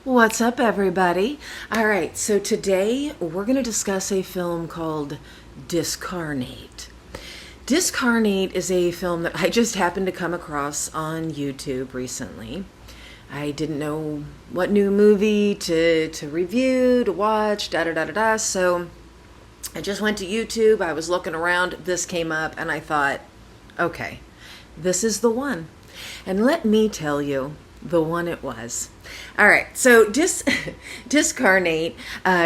What's up, everybody? All right, so today we're going to discuss a film called Discarnate. Discarnate is a film that I just happened to come across on YouTube recently. I didn't know what new movie to review, to watch, da-da-da-da-da, so I just went to YouTube, I was looking around, this came up, and I thought, okay, this is the one. And let me tell you, the one it was. All right, so Discarnate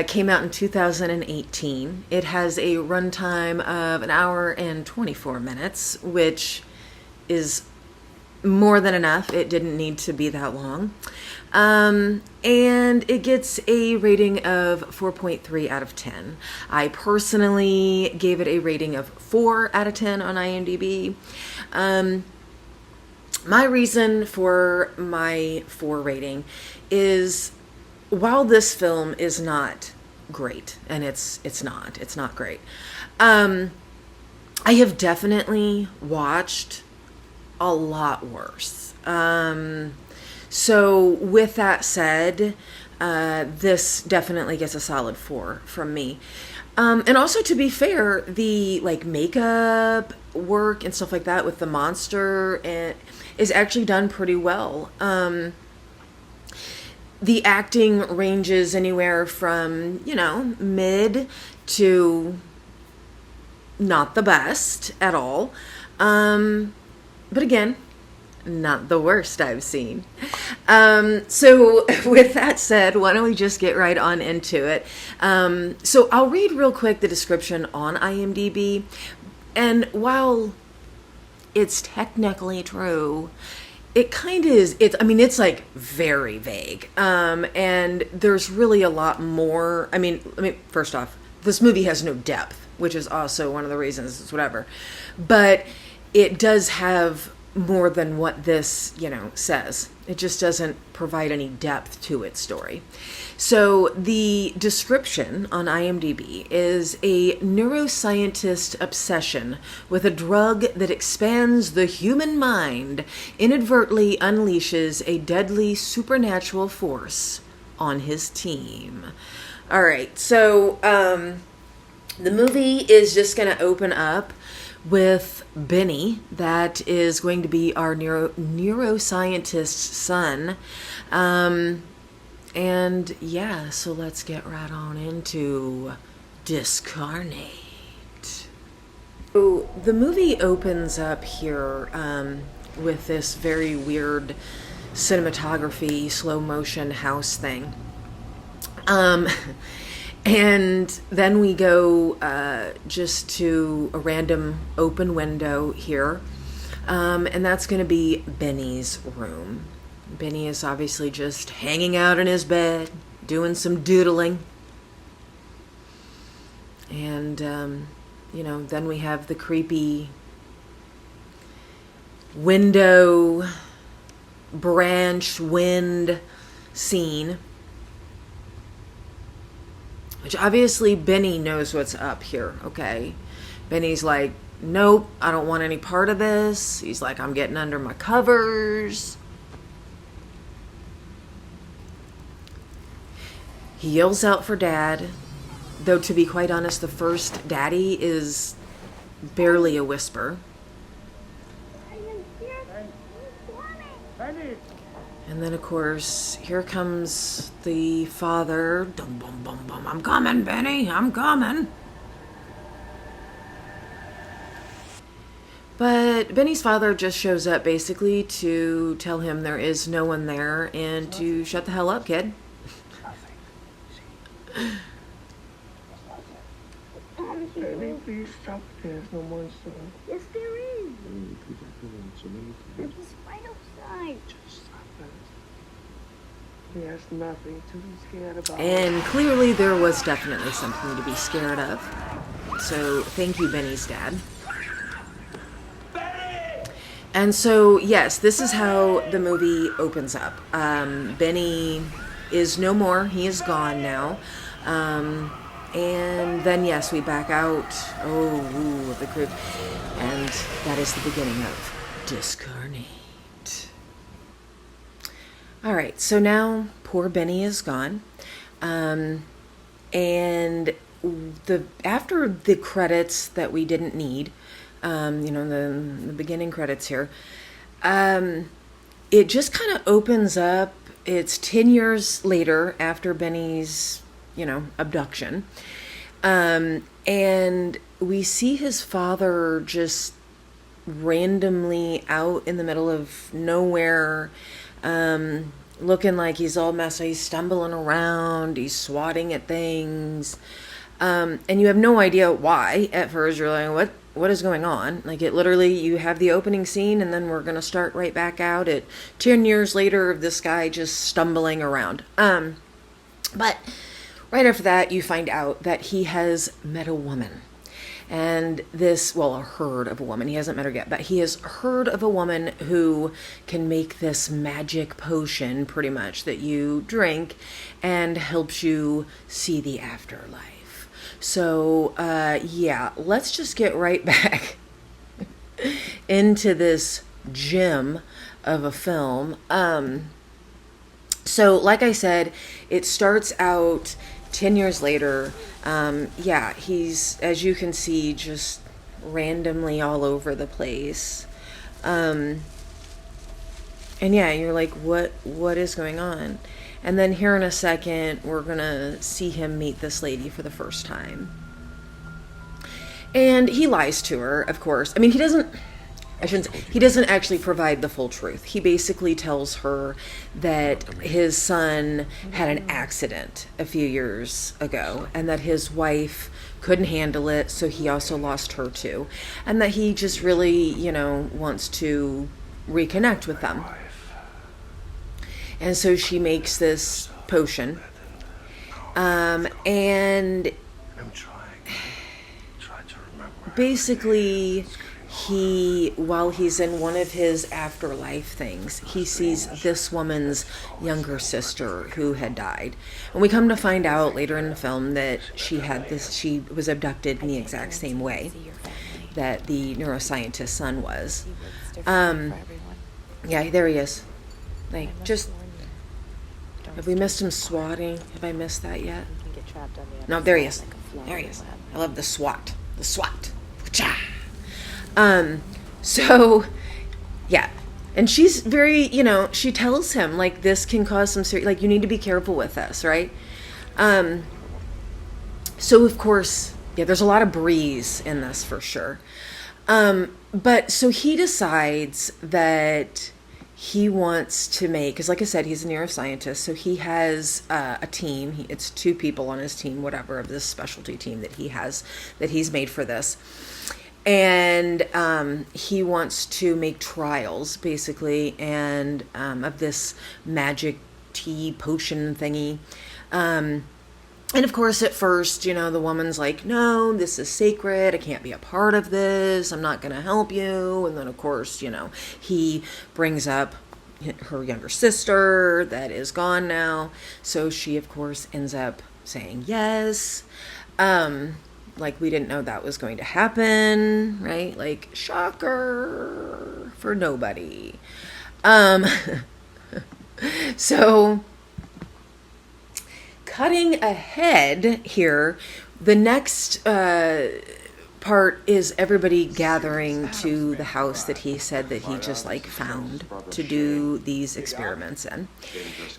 came out in 2018. It has a runtime of an hour and 24 minutes, which is more than enough. It didn't need to be that long. And it gets a rating of 4.3 out of 10. I personally gave it a rating of 4 out of 10 on IMDb. My reason for my 4 rating is, while this film is not great, and it's not great, I have definitely watched a lot worse. So with that said, this definitely gets a solid 4 from me. And also, to be fair, the makeup work and stuff like that with the monster is actually done pretty well. The acting ranges anywhere from, mid to not the best at all. But again, not the worst I've seen. So with that said, why don't we just get right on into it? So I'll read real quick the description on IMDb. And while it's technically true, it kind of is, it's very vague. And there's really a lot more. First off, this movie has no depth, which is also one of the reasons it's whatever. But it does have more than what this, says. It just doesn't provide any depth to its story. So the description on IMDb is a neuroscientist obsession with a drug that expands the human mind inadvertently unleashes a deadly supernatural force on his team. All right, so the movie is just going to open up with Benny, that is going to be our neuroscientist's son. And yeah, so let's get right on into Discarnate. So the movie opens up here with this very weird cinematography, slow motion house thing. And then we go just to a random open window here. And that's going to be Benny's room. Benny is obviously just hanging out in his bed, doing some doodling. And, then we have the creepy window, branch, wind scene. Which obviously Benny knows what's up here, okay? Benny's like, nope, I don't want any part of this. He's like, I'm getting under my covers. He yells out for Dad. Though, to be quite honest, the first daddy is barely a whisper. And then, of course, here comes the father. Dum, bum, bum, bum. I'm coming, Benny. I'm coming. But Benny's father just shows up basically to tell him there is no one there and to shut the hell up, kid. Benny, please stop. There's no monster. Yes, there is. It's right outside. Just stop it. There's nothing to be scared about. And clearly there was definitely something to be scared of. So thank you, Benny's dad. And so, yes, this is how the movie opens up. Benny is no more. He is gone now. And then, yes, we back out, of the group. And that is the beginning of Discarnate. All right, so now poor Benny is gone. And after the credits that we didn't need, the beginning credits here, it just kind of opens up. It's 10 years later after Benny's, abduction. And we see his father just randomly out in the middle of nowhere, looking like he's all messed up. He's stumbling around, he's swatting at things, and you have no idea why. At first you're like, what is going on? Like, it literally, you have the opening scene and then we're gonna start right back out at 10 years later of this guy just stumbling around. But right after that you find out that he has met a woman. And a herd of a woman. He hasn't met her yet, but he has heard of a woman who can make this magic potion, pretty much, that you drink and helps you see the afterlife. So, let's just get right back into this gem of a film. So, like I said, it starts out 10 years later. He's, as you can see, just randomly all over the place. And you're like, what is going on? And then here in a second, we're gonna see him meet this lady for the first time. And he lies to her, of course. I mean, he doesn't actually provide the full truth. He basically tells her that his son had an accident a few years ago and that his wife couldn't handle it, so he also lost her too. And that he just really, wants to reconnect with them. And so she makes this potion. And basically, while he's in one of his afterlife things, he sees this woman's younger sister who had died. And we come to find out later in the film that she was abducted in the exact same way that the neuroscientist's son was. There he is. Have we missed him swatting? Have I missed that yet? No, there he is. There he is. I love the SWAT. The SWAT. And she's very, she tells him, like, this can cause some serious, like, you need to be careful with this, right? So of course, there's a lot of breeze in this for sure. But so he decides that he wants to make, because like I said, he's a neuroscientist, so he has a team. It's 2 people on his team, whatever, of this specialty team that he's made for this. And he wants to make trials, basically, and of this magic tea potion thingy. And of course, at first, the woman's like, no, this is sacred. I can't be a part of this. I'm not going to help you. And then, of course, he brings up her younger sister that is gone now. So she, of course, ends up saying yes. Like, we didn't know that was going to happen, right? Like, shocker for nobody. So, cutting ahead here, the next part is everybody gathering to the house that he said that he just, like, found to do these experiments in.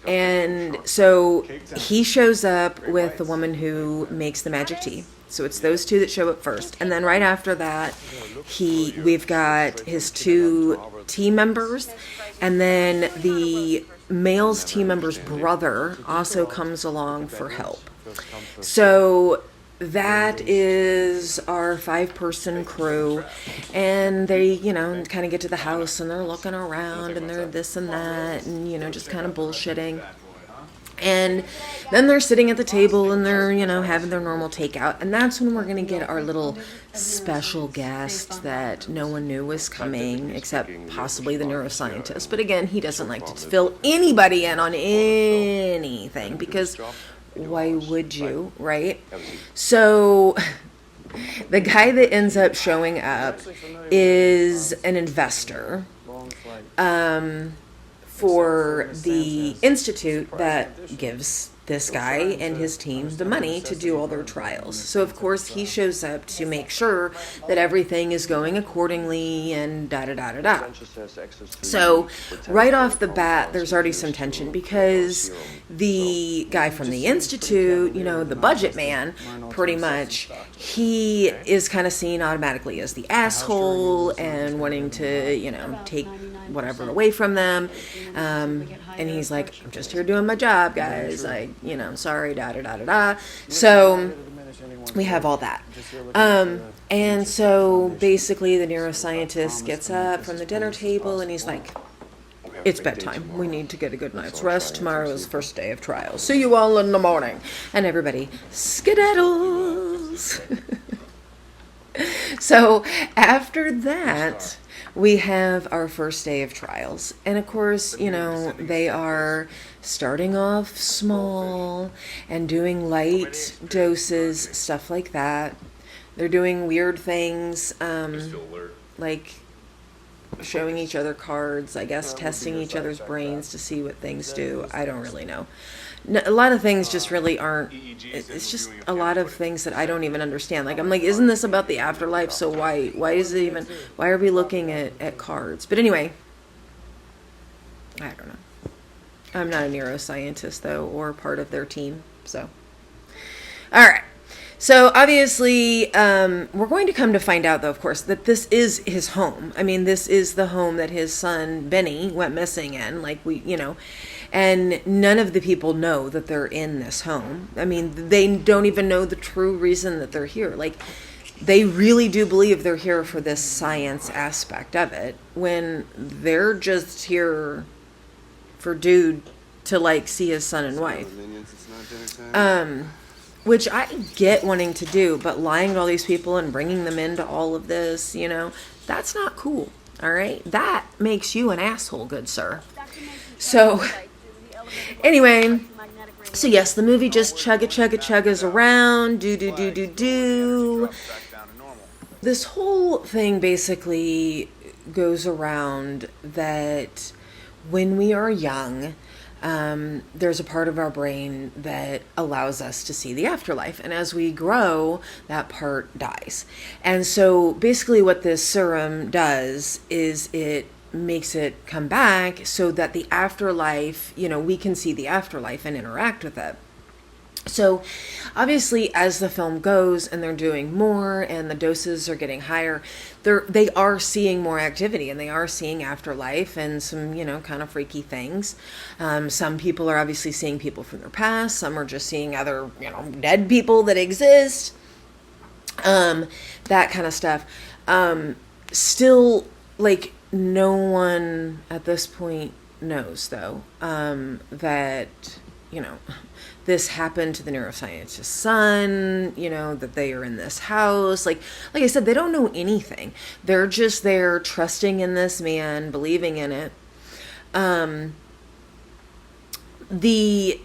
And so he shows up with the woman who makes the magic tea. So it's those 2 that show up first. And then right after that, we've got his 2 team members. And then the male's team member's brother also comes along for help. So that is our 5-person crew. And they, kind of get to the house and they're looking around and they're this and that and, just kind of bullshitting. And then they're sitting at the table and they're, having their normal takeout. And that's when we're going to get our little special guest that no one knew was coming, except possibly the neuroscientist. But again, he doesn't like to fill anybody in on anything because why would you, right? So the guy that ends up showing up is an investor. for the institute that gives this guy and his team the money to do all their trials. So of course he shows up to make sure that everything is going accordingly and da da da da da. So right off the bat, there's already some tension because the guy from the institute, you know, the budget man, pretty much, he is kind of seen automatically as the asshole and wanting to, you know, take whatever away from them. And he's like, I'm just here doing my job, guys. Like, you know, sorry, da da da da da. So we have all that. And so basically the neuroscientist gets up from the dinner table and he's like, it's bedtime. We need to get a good night's rest. Tomorrow is the first day of trials. See you all in the morning. And everybody skedaddles. So after that, we have our first day of trials. And of course, you know, they are starting off small and doing light doses, stuff like that. They're doing weird things, like showing each other cards, I guess, testing each other's brains to see what things do. I don't really know. No, a lot of things just really aren't, it's just a lot of things that I don't even understand. Like, I'm like, isn't this about the afterlife? So why is it even, why are we looking at cards? But anyway, I don't know. I'm not a neuroscientist, though, or part of their team, so. All right. So obviously, we're going to come to find out, though, of course, that this is his home. I mean, this is the home that his son, Benny, went missing in, like we, you know, and none of the people know that they're in this home. I mean, they don't even know the true reason that they're here. Like, they really do believe they're here for this science aspect of it, when they're just here for dude to, like, see his son and wife. Which I get wanting to do, but lying to all these people and bringing them into all of this, you know, that's not cool, all right? That makes you an asshole, good sir. So, anyway, so yes, the movie just chuggas around, do. This whole thing basically goes around that when we are young, there's a part of our brain that allows us to see the afterlife. And as we grow, that part dies. And so basically what this serum does is it makes it come back so that the afterlife, you know, we can see the afterlife and interact with it. So obviously as the film goes and they're doing more and the doses are getting higher, they are seeing more activity and they are seeing afterlife and some, you know, kind of freaky things. Some people are obviously seeing people from their past. Some are just seeing other, you know, dead people that exist. That kind of stuff. Still, like, no one at this point knows, though, that, you know, this happened to the neuroscientist's son, you know, that they are in this house. Like I said, they don't know anything. They're just there trusting in this man, believing in it. The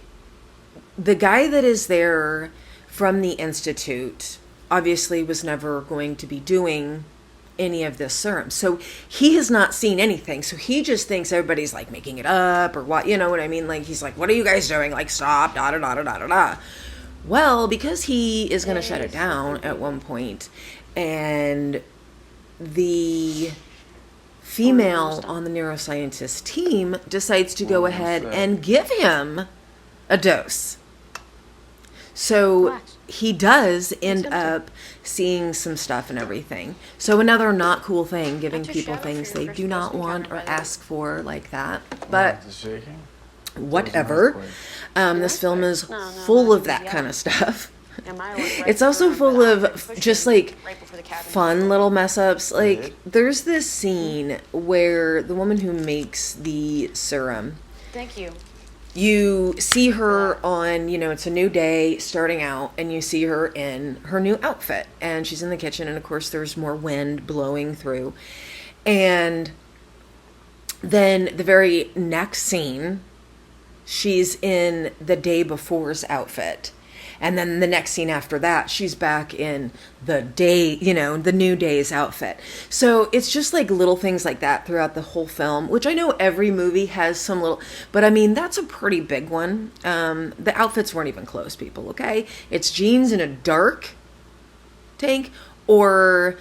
guy that is there from the Institute obviously was never going to be doing any of this serum. So he has not seen anything. So he just thinks everybody's like making it up or what, you know what I mean? Like, he's like, what are you guys doing? Like, stop, da da da da da da da. Well, because he is going to shut it down at one point, and the female on the neuroscientist team decides to go ahead and give him a dose. So he does end up seeing some stuff and everything. So another not cool thing, giving people things they do not want or ask for like that. But whatever. This film is full of that kind of stuff. It's also full of just like fun little mess ups. Like, there's this scene where the woman who makes the serum, thank you, you see her on, you know, it's a new day starting out, and you see her in her new outfit, and she's in the kitchen, and of course there's more wind blowing through. And then the very next scene, she's in the day before's outfit. And then the next scene after that, she's back in the day, the New Day's outfit. So it's just like little things like that throughout the whole film, which I know every movie has some little, but I mean, that's a pretty big one. The outfits weren't even clothes, people, okay? It's jeans and a dark tank or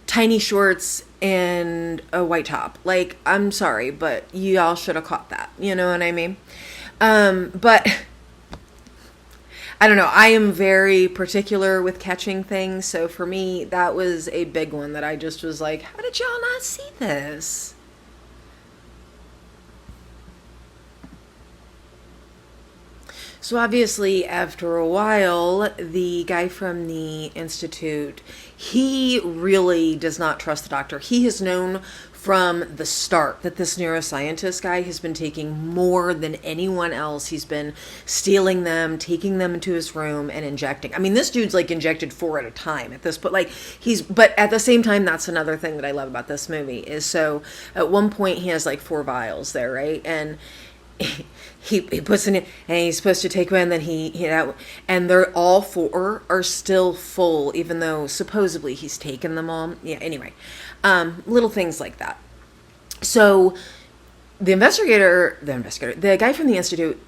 tiny shorts and a white top. Like, I'm sorry, but y'all should have caught that. You know what I mean? But I don't know. I am very particular with catching things. So for me, that was a big one that I just was like, how did y'all not see this? So obviously, after a while, the guy from the Institute, he really does not trust the doctor. He has known from the start that this neuroscientist guy has been taking more than anyone else. He's been stealing them, taking them into his room and injecting. I mean, this dude's like injected 4 at a time at this, but but at the same time, that's another thing that I love about this movie is so at one point he has like 4 vials there, right? And he puts in it and he's supposed to take one, and then and they're all 4 are still full, even though supposedly he's taken them all. Yeah, anyway, little things like that. So the guy from the Institute,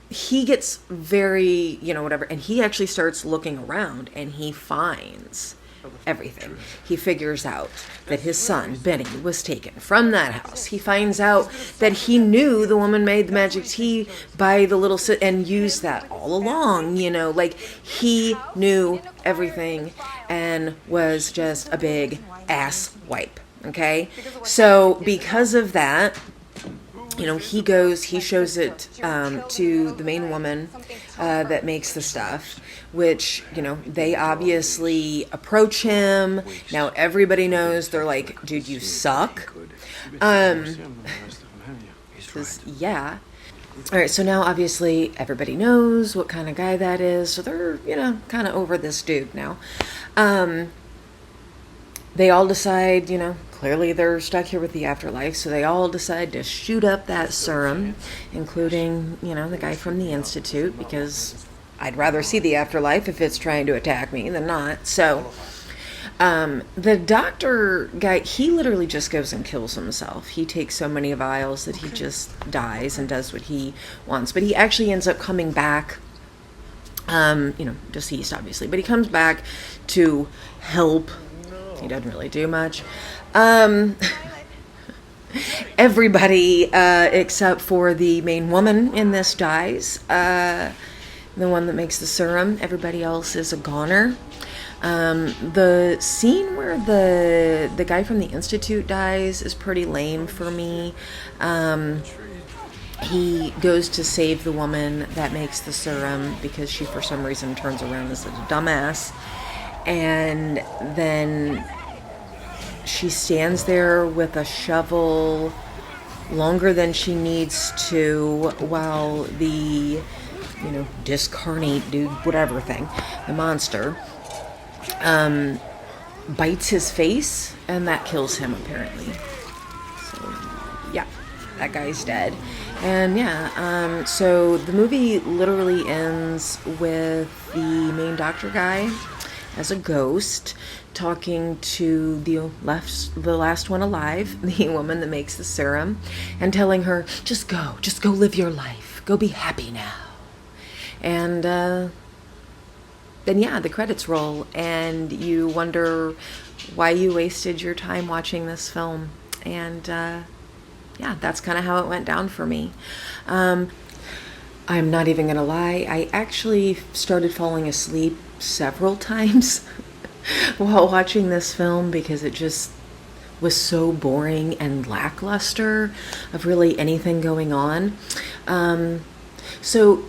he gets very, whatever, and he actually starts looking around and he finds everything. He figures out that his son, Benny, was taken from that house. He finds out that he knew the woman made the magic tea by the little and used that all along, like he knew everything and was just a big ass wipe. Okay? So because of that, he shows it to the main woman that makes the stuff, which, they obviously approach him. Now everybody knows, they're like, dude, you suck. Yeah. All right, so now obviously everybody knows what kind of guy that is, so they're, kind of over this dude now. They all decide, clearly they're stuck here with the afterlife, so they all decide to shoot up that serum, including, the guy from the Institute, because I'd rather see the afterlife if it's trying to attack me than not. So the doctor guy, he literally just goes and kills himself. He takes so many vials that he just dies and does what he wants. But he actually ends up coming back, deceased, obviously. But he comes back to help. He doesn't really do much. Everybody except for the main woman in this dies. The one that makes the serum. Everybody else is a goner. The scene where the guy from the Institute dies is pretty lame for me. He goes to save the woman that makes the serum because she for some reason turns around as a dumbass. And then she stands there with a shovel longer than she needs to while the, Discarnate dude, whatever thing, the monster, bites his face, and that kills him apparently. So, yeah, that guy's dead. And so the movie literally ends with the main doctor guy as a ghost talking to the last one alive, the woman that makes the serum, and telling her, just go live your life, go be happy now. And then the credits roll and you wonder why you wasted your time watching this film. And that's kind of how it went down for me. I'm not even gonna lie, I actually started falling asleep several times while watching this film because it just was so boring and lackluster of really anything going on. So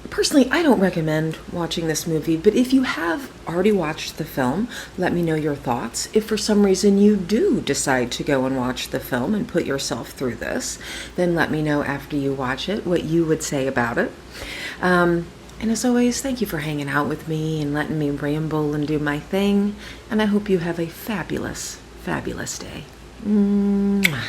personally, I don't recommend watching this movie, but if you have already watched the film, let me know your thoughts. If for some reason you do decide to go and watch the film and put yourself through this, then let me know after you watch it what you would say about it. And as always, thank you for hanging out with me and letting me ramble and do my thing. And I hope you have a fabulous, fabulous day. Mwah.